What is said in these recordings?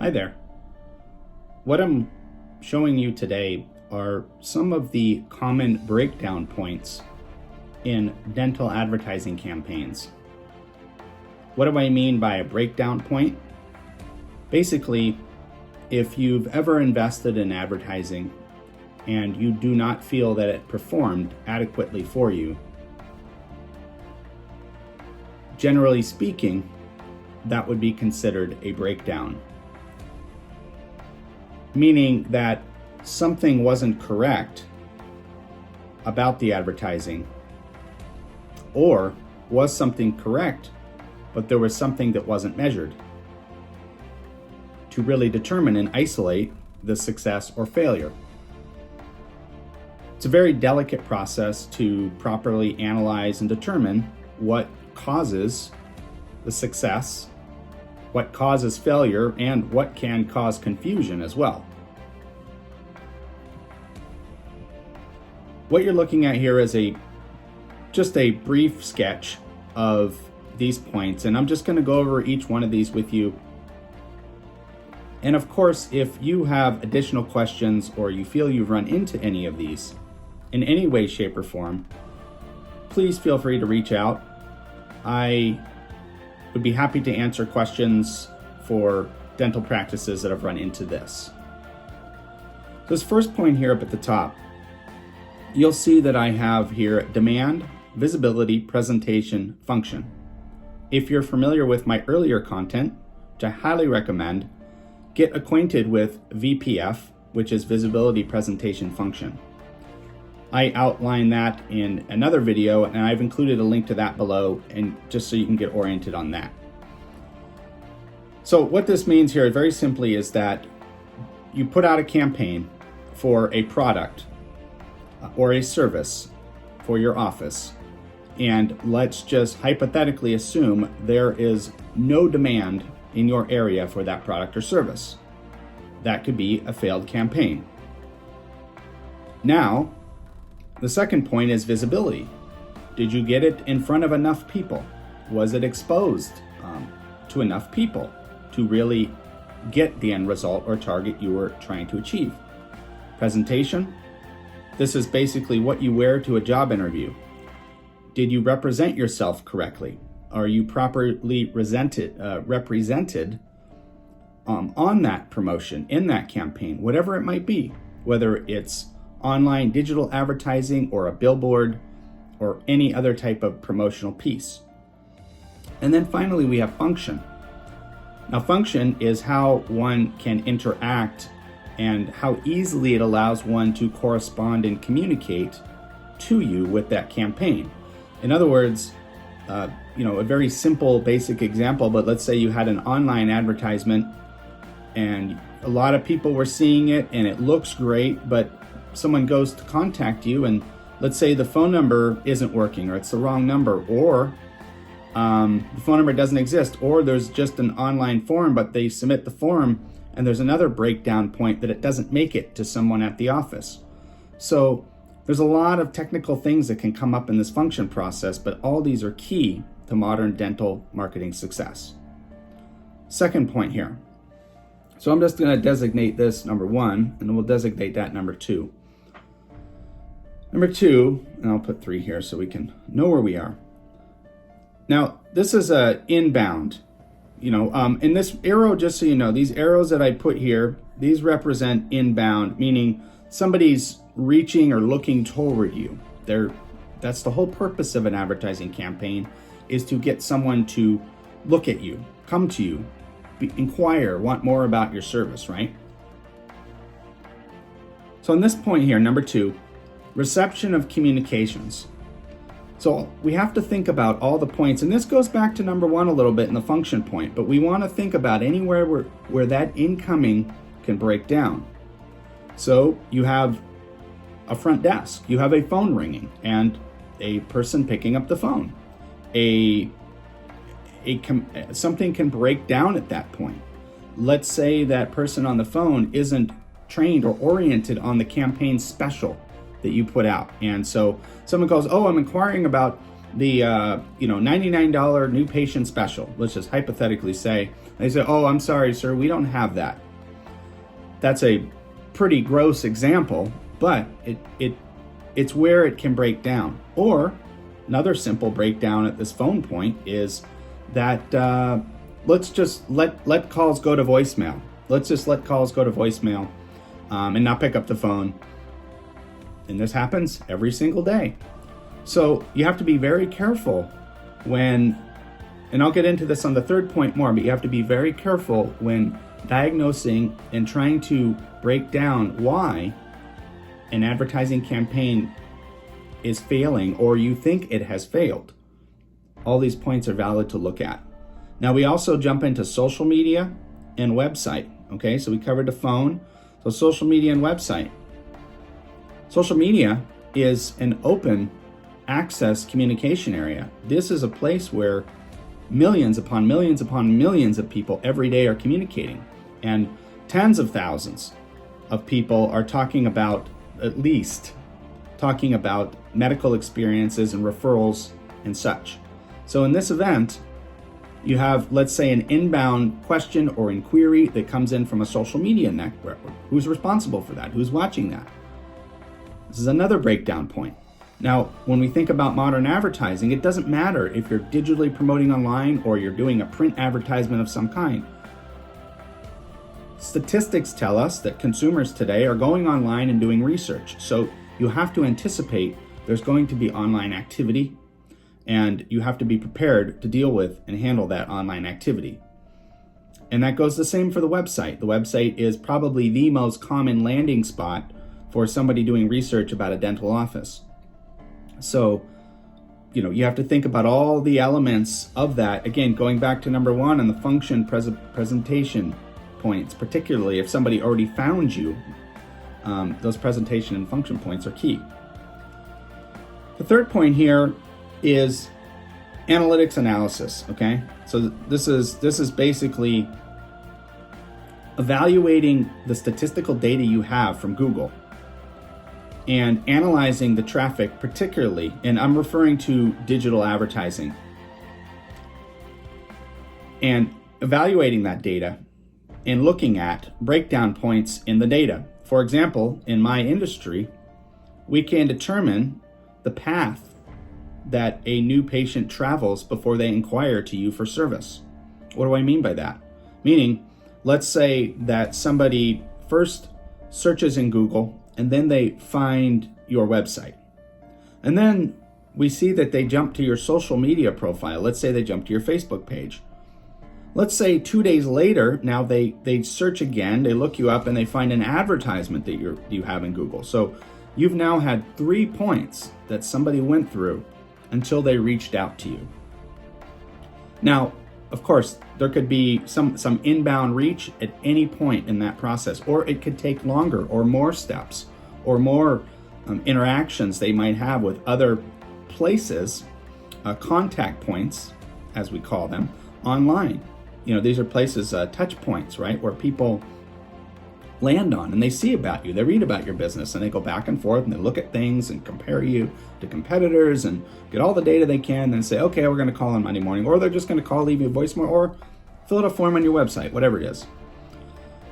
Hi there. What I'm showing you today are some of the common breakdown points in dental advertising campaigns. What do I mean by a breakdown point? Basically, if you've ever invested in advertising and you do not feel that it performed adequately for you, generally speaking, that would be considered a breakdown. Meaning that something wasn't correct about the advertising, or was something correct, but there was something that wasn't measured to really determine and isolate the success or failure. It's a very delicate process to properly analyze and determine what causes the success, what causes failure, and what can cause confusion as well. What you're looking at here is just a brief sketch of these points, and I'm just going to go over each one of these with you. And of course, if you have additional questions or you feel you've run into any of these in any way, shape, or form, please feel free to reach out. I would be happy to answer questions for dental practices that have run into this. This first point here up at the top, you'll see that I have here demand, visibility, presentation, function. If you're familiar with my earlier content, which I highly recommend, get acquainted with VPF, which is visibility, presentation, function. I outline that in another video, and I've included a link to that below, and just so you can get oriented on that. So what this means here very simply is that you put out a campaign for a product or a service for your office, and let's just hypothetically assume there is no demand in your area for that product or service. That could be a failed campaign. Now, the second point is visibility. Did you get it in front of enough people? Was it exposed to enough people to really get the end result or target you were trying to achieve? Presentation. This is basically what you wear to a job interview. Did you represent yourself correctly? Are you properly represented on that promotion, in that campaign, whatever it might be, whether it's online digital advertising or a billboard or any other type of promotional piece. And then finally, we have function. Now, function is how one can interact and how easily it allows one to correspond and communicate to you with that campaign. In other words, a very simple, basic example, but let's say you had an online advertisement and a lot of people were seeing it and it looks great, but someone goes to contact you and let's say the phone number isn't working, or it's the wrong number, or the phone number doesn't exist, or there's just an online form, but they submit the form and there's another breakdown point that it doesn't make it to someone at the office. So there's a lot of technical things that can come up in this function process, but all these are key to modern dental marketing success. Second point here. So I'm just going to designate this number 1, and then we'll designate that number 2. Number 2, and I'll put 3 here so we can know where we are. Now, this is a inbound. In this arrow, just so you know, these arrows that I put here, these represent inbound, meaning somebody's reaching or looking toward you. That's the whole purpose of an advertising campaign, is to get someone to look at you, come to you, inquire, want more about your service, right? So on this point here, number 2, reception of communications. So we have to think about all the points, and this goes back to number 1 a little bit in the function point, but we want to think about anywhere where that incoming can break down. So you have a front desk, you have a phone ringing and a person picking up the phone. Something can break down at that point. Let's say that person on the phone isn't trained or oriented on the campaign special that you put out. And so someone goes, oh, I'm inquiring about the $99 new patient special. Let's just hypothetically say, they say, oh, I'm sorry, sir, we don't have that. That's a pretty gross example, but it's where it can break down. Or another simple breakdown at this phone point is that let's just let calls go to voicemail. Let's just let calls go to voicemail and not pick up the phone. And this happens every single day. So you have to be very careful when, and I'll get into this on the third point more, but you have to be very careful when diagnosing and trying to break down why an advertising campaign is failing or you think it has failed. All these points are valid to look at. Now we also jump into social media and website. Okay, so we covered the phone. So social media and website. Social media is an open access communication area. This is a place where millions upon millions upon millions of people every day are communicating. And tens of thousands of people are talking about medical experiences and referrals and such. So in this event, you have, let's say, an inbound question or inquiry that comes in from a social media network. Who's responsible for that? Who's watching that? This is another breakdown point. Now, when we think about modern advertising, it doesn't matter if you're digitally promoting online or you're doing a print advertisement of some kind. Statistics tell us that consumers today are going online and doing research. So you have to anticipate there's going to be online activity, and you have to be prepared to deal with and handle that online activity. And that goes the same for the website. The website is probably the most common landing spot for somebody doing research about a dental office. So, you have to think about all the elements of that. Again, going back to number one on the function presentation points, particularly if somebody already found you, those presentation and function points are key. The third point here is analytics analysis. Okay, so this is basically evaluating the statistical data you have from Google and analyzing the traffic, particularly, and I'm referring to digital advertising, and evaluating that data and looking at breakdown points in the data. For example, in my industry, we can determine the path that a new patient travels before they inquire to you for service. What do I mean by that? Meaning, let's say that somebody first searches in Google and then they find your website. And then we see that they jump to your social media profile. Let's say they jump to your Facebook page. Let's say 2 days later, now they search again, they look you up and they find an advertisement that you have in Google. So you've now had 3 points that somebody went through until they reached out to you. Now, of course, there could be some inbound reach at any point in that process, or it could take longer or more steps or more interactions they might have with other places, contact points, as we call them, online. These are places, touch points, right, where people land on and they see about you, they read about your business, and they go back and forth and they look at things and compare you to competitors and get all the data they can, and then say, okay, we're going to call on Monday morning, or they're just going to call, leave you a voicemail, or fill out a form on your website, whatever it is.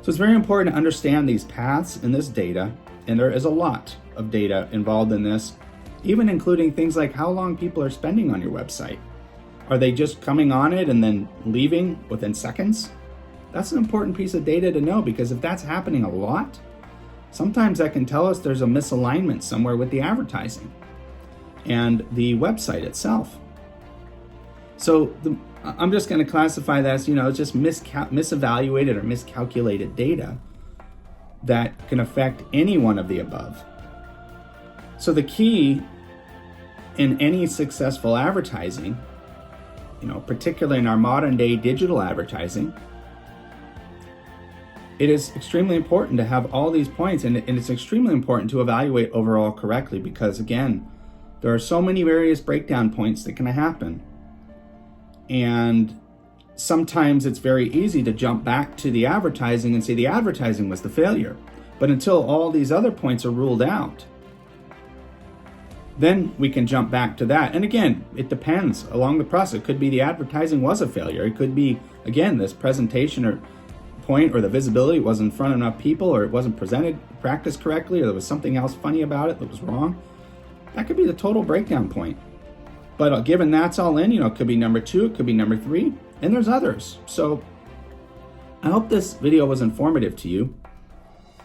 So it's very important to understand these paths and this data, and there is a lot of data involved in this, even including things like how long people are spending on your website. Are they just coming on it and then leaving within seconds? That's an important piece of data to know, because if that's happening a lot, sometimes that can tell us there's a misalignment somewhere with the advertising and the website itself. So I'm just going to classify that as, it's just misevaluated or miscalculated data that can affect any one of the above. So the key in any successful advertising, particularly in our modern day digital advertising, it is extremely important to have all these points, and it's extremely important to evaluate overall correctly, because again, there are so many various breakdown points that can happen. And sometimes it's very easy to jump back to the advertising and say the advertising was the failure. But until all these other points are ruled out, then we can jump back to that. And again, it depends along the process. It could be the advertising was a failure. It could be, again, this presentation or point or the visibility wasn't in front of enough people, or it wasn't practiced correctly, or there was something else funny about it that was wrong. That could be the total breakdown point. But given that's all in, it could be number 2, it could be number 3, and there's others. So I hope this video was informative to you.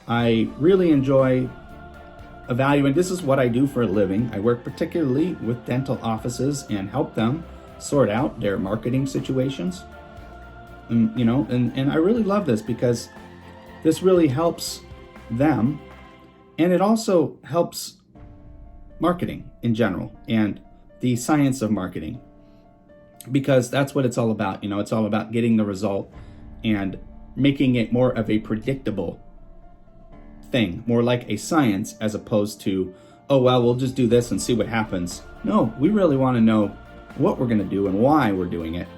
I really enjoy evaluating. This is what I do for a living. I work particularly with dental offices and help them sort out their marketing situations. And I really love this because this really helps them, and it also helps marketing in general and the science of marketing, because that's what it's all about. It's all about getting the result and making it more of a predictable thing, more like a science, as opposed to, oh, well, we'll just do this and see what happens. No, we really want to know what we're going to do and why we're doing it,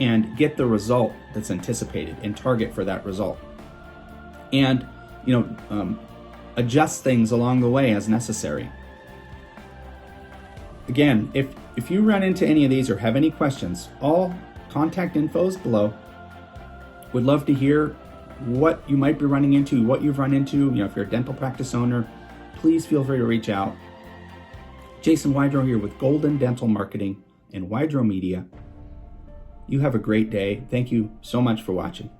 and get the result that's anticipated and target for that result. And, adjust things along the way as necessary. Again, if you run into any of these or have any questions, all contact info is below. Would love to hear what you might be running into, what you've run into. If you're a dental practice owner, please feel free to reach out. Jason Wydro here with Golden Dental Marketing and Wydro Media. You have a great day. Thank you so much for watching.